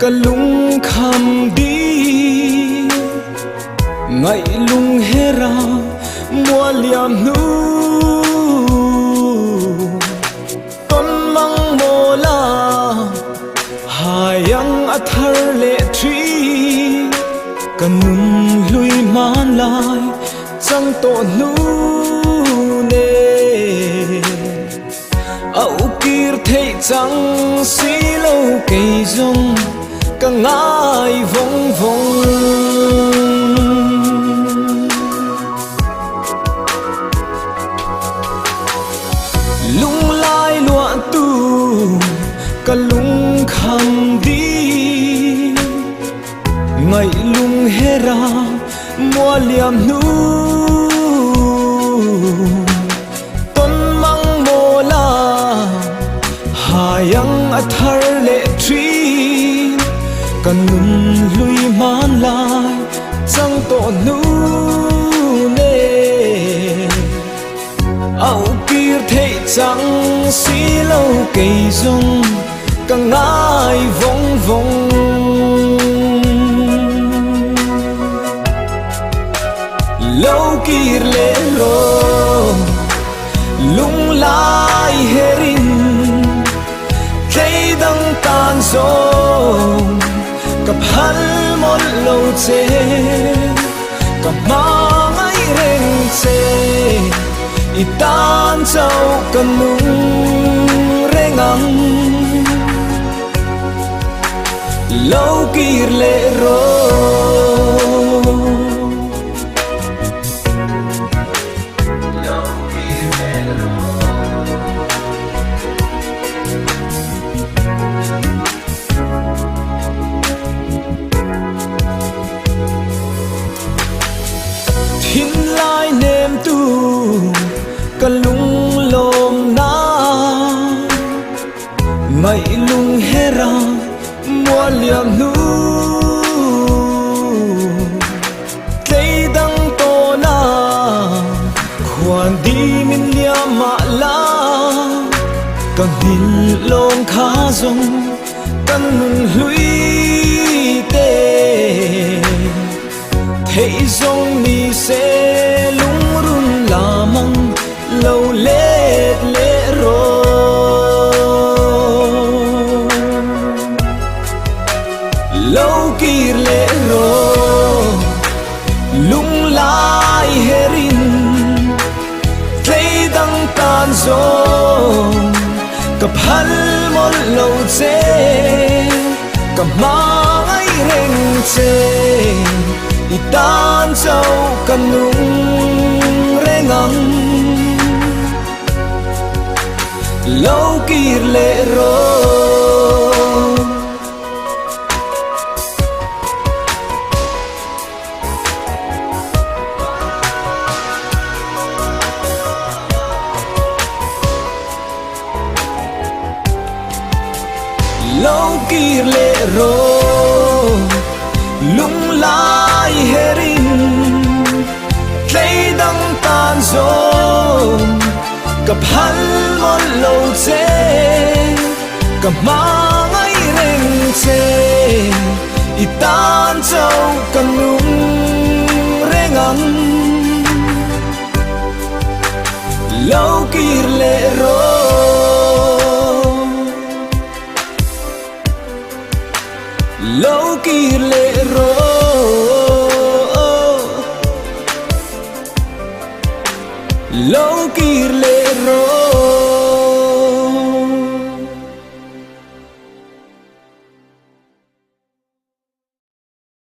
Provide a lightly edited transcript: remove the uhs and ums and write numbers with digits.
cả lung khăm đi ngày lung hê ra mua liam nu con mang mô la hayang athar le tri kan nun lui man lai chẳng to nu ne âu kir thấy chẳng xí lâu cây rong cả ngài vong vong lung lai loạn tu cả lung khăm đi ngày lung hê ra mua liam nu ton mang mô la hayang athar le tri kan nun lui man lai chẳng to nu ne âu kir thấy chẳng xí lâu cây rong cả ngài vong vong lâu kir le lo lung lai herin thấy đăng tan rong cặp hal mon lâu che cặp mang ai reng che itan châu cần nung rengang lâu kir le ro thiên lai nem tu cả lung lom na ngày lung hê ra mua liam nu cây đăng to na khoan đi min liam ma la càng hin lom khá rong căn nun lui tê thấy rong ni sẽ lung run la măng lâu lết lệ ro lâu kir lệ ro lung lai herin thấy đăng tan rong cặp hal mon lâu che cặp mang ai reng che itan châu kan nung rengang lâu kir le ro lâu kir le ro lung lai herin thấy đăng tan rong cặp hal mon lâu che cặp mang ai reng che itan châu kan nung rengang lâu kir le ro lâu kir le ro lâu kir le ro